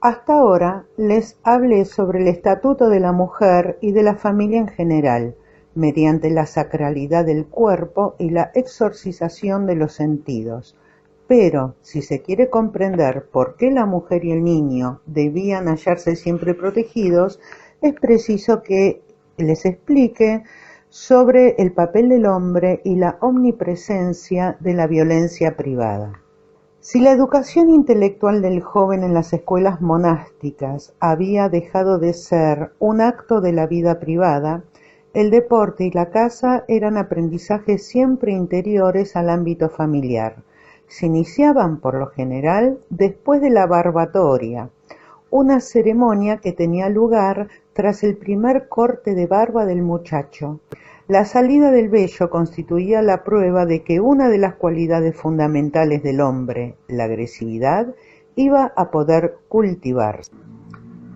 Hasta ahora les hablé sobre el estatuto de la mujer y de la familia en general, mediante la sacralidad del cuerpo y la exorcización de los sentidos. Pero, si se quiere comprender por qué la mujer y el niño debían hallarse siempre protegidos, es preciso que les explique sobre el papel del hombre y la omnipresencia de la violencia privada. Si la educación intelectual del joven en las escuelas monásticas había dejado de ser un acto de la vida privada, el deporte y la caza eran aprendizajes siempre interiores al ámbito familiar. Se iniciaban, por lo general, después de la barbatoria, una ceremonia que tenía lugar tras el primer corte de barba del muchacho. La salida del vello constituía la prueba de que una de las cualidades fundamentales del hombre, la agresividad, iba a poder cultivarse.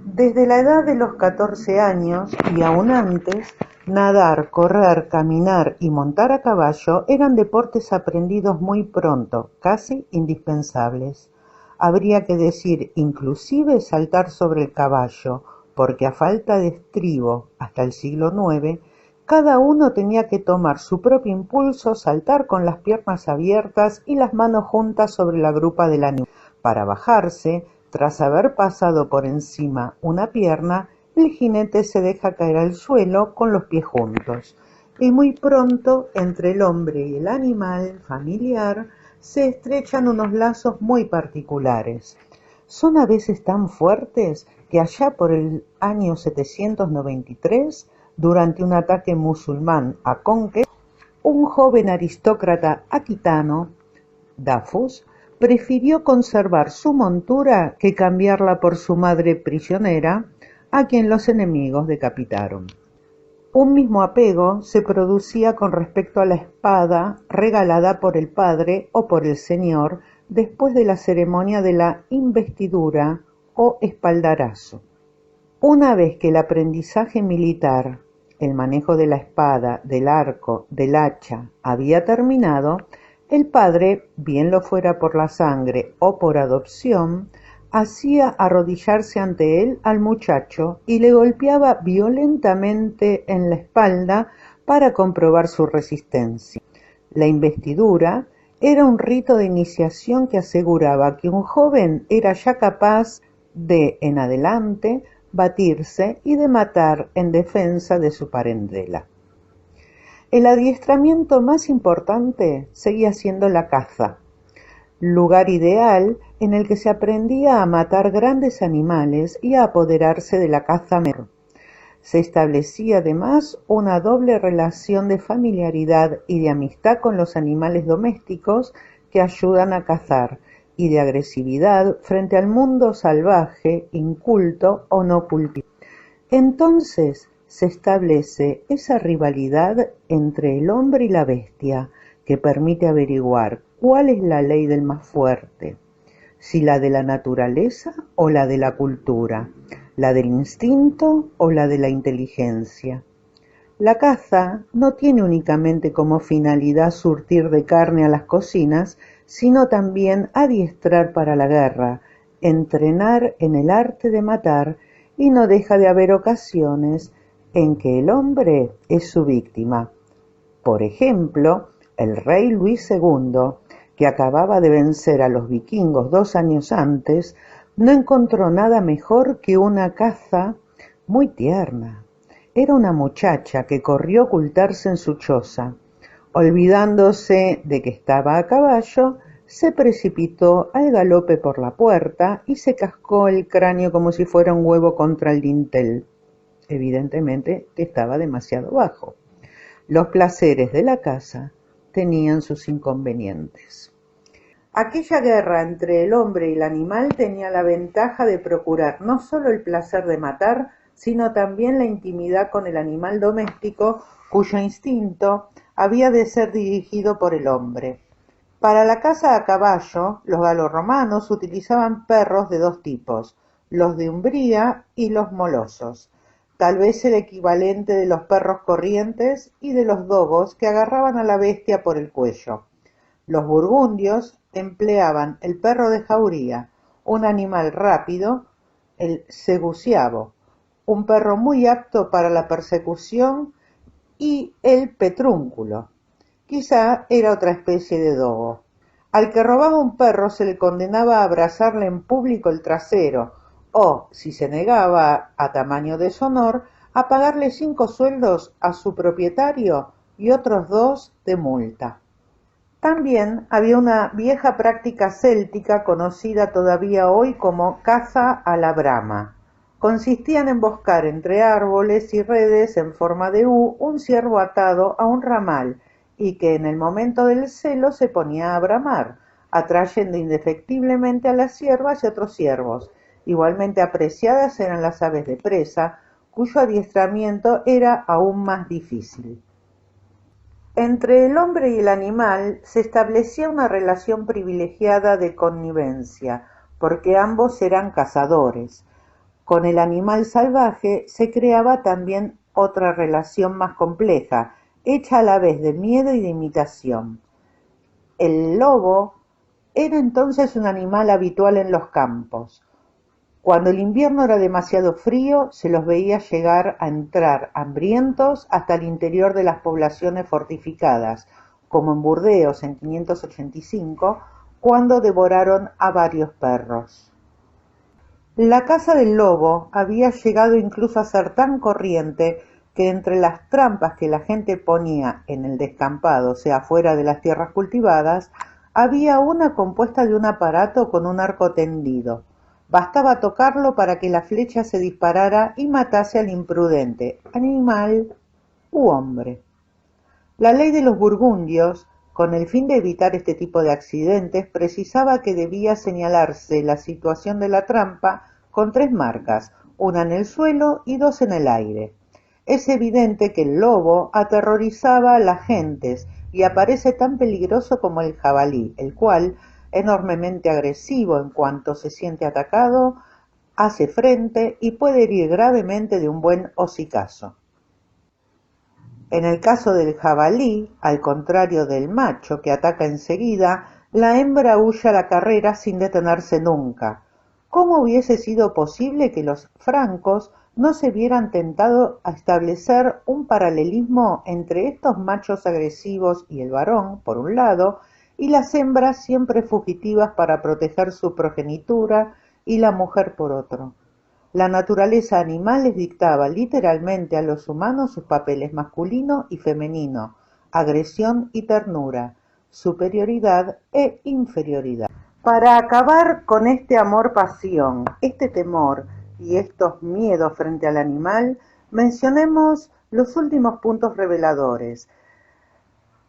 Desde la edad de los 14 años y aún antes, nadar, correr, caminar y montar a caballo eran deportes aprendidos muy pronto, casi indispensables. Habría que decir inclusive saltar sobre el caballo, porque a falta de estribo hasta el siglo IX, cada uno tenía que tomar su propio impulso, saltar con las piernas abiertas y las manos juntas sobre la grupa del animal. Para bajarse, tras haber pasado por encima una pierna, el jinete se deja caer al suelo con los pies juntos. Y muy pronto, entre el hombre y el animal familiar, se estrechan unos lazos muy particulares. Son a veces tan fuertes que allá por el año 793, durante un ataque musulmán a Conque, un joven aristócrata aquitano, Dafus, prefirió conservar su montura que cambiarla por su madre prisionera, a quien los enemigos decapitaron. Un mismo apego se producía con respecto a la espada regalada por el padre o por el señor después de la ceremonia de la investidura o espaldarazo. Una vez que el aprendizaje militar, el manejo de la espada, del arco, del hacha, había terminado, el padre, bien lo fuera por la sangre o por adopción, hacía arrodillarse ante él al muchacho y le golpeaba violentamente en la espalda para comprobar su resistencia. La investidura era un rito de iniciación que aseguraba que un joven era ya capaz de, en adelante, batirse y de matar en defensa de su parentela. El adiestramiento más importante seguía siendo la caza, lugar ideal en el que se aprendía a matar grandes animales y a apoderarse de la caza menor. Se establecía además una doble relación de familiaridad y de amistad con los animales domésticos que ayudan a cazar, y de agresividad frente al mundo salvaje, inculto o no cultivado. Entonces se establece esa rivalidad entre el hombre y la bestia que permite averiguar cuál es la ley del más fuerte, si la de la naturaleza o la de la cultura, la del instinto o la de la inteligencia. La caza no tiene únicamente como finalidad surtir de carne a las cocinas, sino también adiestrar para la guerra, entrenar en el arte de matar, y no deja de haber ocasiones en que el hombre es su víctima. Por ejemplo, el rey Luis II, que acababa de vencer a los vikingos 2 años antes, no encontró nada mejor que una caza muy tierna. Era una muchacha que corrió a ocultarse en su choza. Olvidándose de que estaba a caballo, se precipitó al galope por la puerta y se cascó el cráneo como si fuera un huevo contra el dintel. Evidentemente que estaba demasiado bajo. Los placeres de la caza tenían sus inconvenientes. Aquella guerra entre el hombre y el animal tenía la ventaja de procurar no solo el placer de matar, sino también la intimidad con el animal doméstico, cuyo instinto había de ser dirigido por el hombre. Para la caza a caballo, los galorromanos utilizaban perros de 2 tipos, los de Umbría y los molosos, tal vez el equivalente de los perros corrientes y de los dogos que agarraban a la bestia por el cuello. Los burgundios empleaban el perro de jauría, un animal rápido, el segusiavo, un perro muy apto para la persecución, y el petrúnculo. Quizá era otra especie de dogo. Al que robaba un perro se le condenaba a abrazarle en público el trasero, o, si se negaba a tamaño deshonor, a pagarle 5 sueldos a su propietario y otros 2 de multa. También había una vieja práctica céltica conocida todavía hoy como caza a la brama. Consistía en emboscar entre árboles y redes en forma de U un ciervo atado a un ramal y que en el momento del celo se ponía a bramar, atrayendo indefectiblemente a las ciervas y otros ciervos. Igualmente apreciadas eran las aves de presa, cuyo adiestramiento era aún más difícil. Entre el hombre y el animal se establecía una relación privilegiada de connivencia, porque ambos eran cazadores. Con el animal salvaje se creaba también otra relación más compleja, hecha a la vez de miedo y de imitación. El lobo era entonces un animal habitual en los campos. Cuando el invierno era demasiado frío, se los veía llegar a entrar hambrientos hasta el interior de las poblaciones fortificadas, como en Burdeos en 585, cuando devoraron a varios perros. La caza del lobo había llegado incluso a ser tan corriente que entre las trampas que la gente ponía en el descampado, o sea, fuera de las tierras cultivadas, había una compuesta de un aparato con un arco tendido. Bastaba tocarlo para que la flecha se disparara y matase al imprudente, animal u hombre. La ley de los burgundios, con el fin de evitar este tipo de accidentes, precisaba que debía señalarse la situación de la trampa con 3 marcas, una en el suelo y 2 en el aire. Es evidente que el lobo aterrorizaba a las gentes y aparece tan peligroso como el jabalí, el cual, enormemente agresivo en cuanto se siente atacado, hace frente y puede herir gravemente de un buen hocicazo. En el caso del jabalí, al contrario del macho que ataca enseguida, la hembra huye a la carrera sin detenerse nunca. ¿Cómo hubiese sido posible que los francos no se vieran tentados a establecer un paralelismo entre estos machos agresivos y el varón, por un lado, y las hembras siempre fugitivas para proteger su progenitura y la mujer por otro? La naturaleza animal les dictaba literalmente a los humanos sus papeles masculino y femenino, agresión y ternura, superioridad e inferioridad. Para acabar con este amor-pasión, este temor y estos miedos frente al animal, mencionemos los últimos puntos reveladores.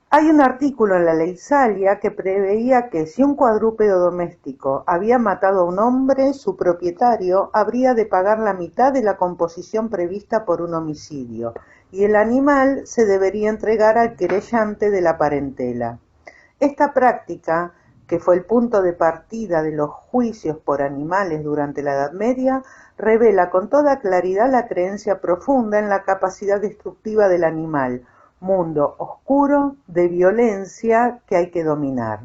Hay un artículo en la Ley Salia que preveía que si un cuadrúpedo doméstico había matado a un hombre, su propietario habría de pagar la mitad de la composición prevista por un homicidio, y el animal se debería entregar al querellante de la parentela. Esta práctica, que fue el punto de partida de los juicios por animales durante la Edad Media, revela con toda claridad la creencia profunda en la capacidad destructiva del animal, mundo oscuro de violencia que hay que dominar.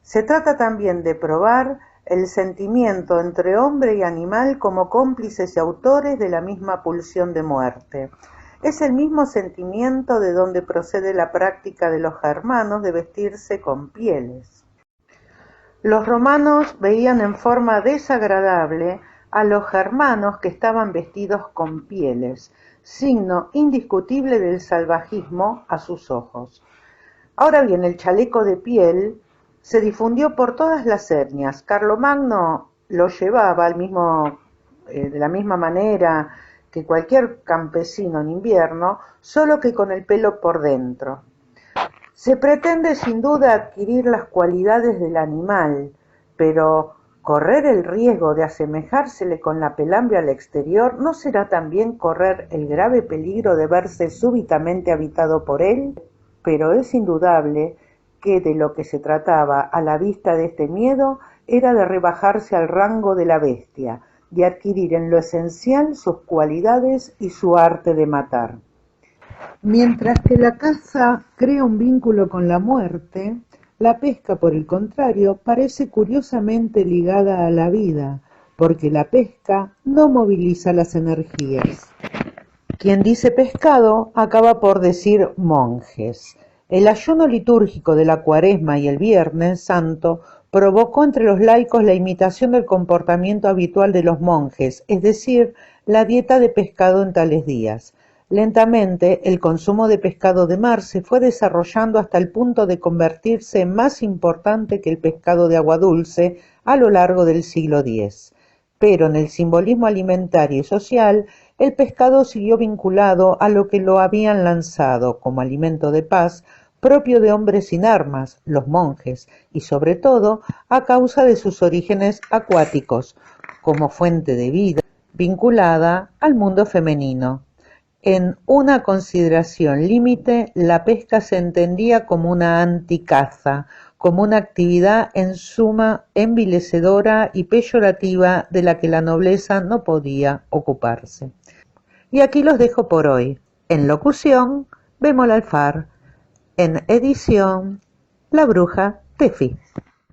Se trata también de probar el sentimiento entre hombre y animal como cómplices y autores de la misma pulsión de muerte. Es el mismo sentimiento de donde procede la práctica de los germanos de vestirse con pieles. Los romanos veían en forma desagradable a los germanos que estaban vestidos con pieles, signo indiscutible del salvajismo a sus ojos. Ahora bien, el chaleco de piel se difundió por todas las etnias. Carlomagno lo llevaba de la misma manera que cualquier campesino en invierno, solo que con el pelo por dentro. Se pretende sin duda adquirir las cualidades del animal, pero correr el riesgo de asemejársele con la pelambre al exterior ¿no será también correr el grave peligro de verse súbitamente habitado por él? Pero es indudable que de lo que se trataba a la vista de este miedo era de rebajarse al rango de la bestia, de adquirir en lo esencial sus cualidades y su arte de matar. Mientras que la caza crea un vínculo con la muerte, la pesca, por el contrario, parece curiosamente ligada a la vida, porque la pesca no moviliza las energías. Quien dice pescado acaba por decir monjes. El ayuno litúrgico de la Cuaresma y el Viernes Santo provocó entre los laicos la imitación del comportamiento habitual de los monjes, es decir, la dieta de pescado en tales días. Lentamente, el consumo de pescado de mar se fue desarrollando hasta el punto de convertirse en más importante que el pescado de agua dulce a lo largo del siglo X. Pero en el simbolismo alimentario y social, el pescado siguió vinculado a lo que lo habían lanzado como alimento de paz, propio de hombres sin armas, los monjes, y sobre todo a causa de sus orígenes acuáticos, como fuente de vida vinculada al mundo femenino. En una consideración límite, la pesca se entendía como una anticaza, como una actividad en suma envilecedora y peyorativa de la que la nobleza no podía ocuparse. Y aquí los dejo por hoy. En locución, Bemol Alfar. En edición, La Bruja Tefi.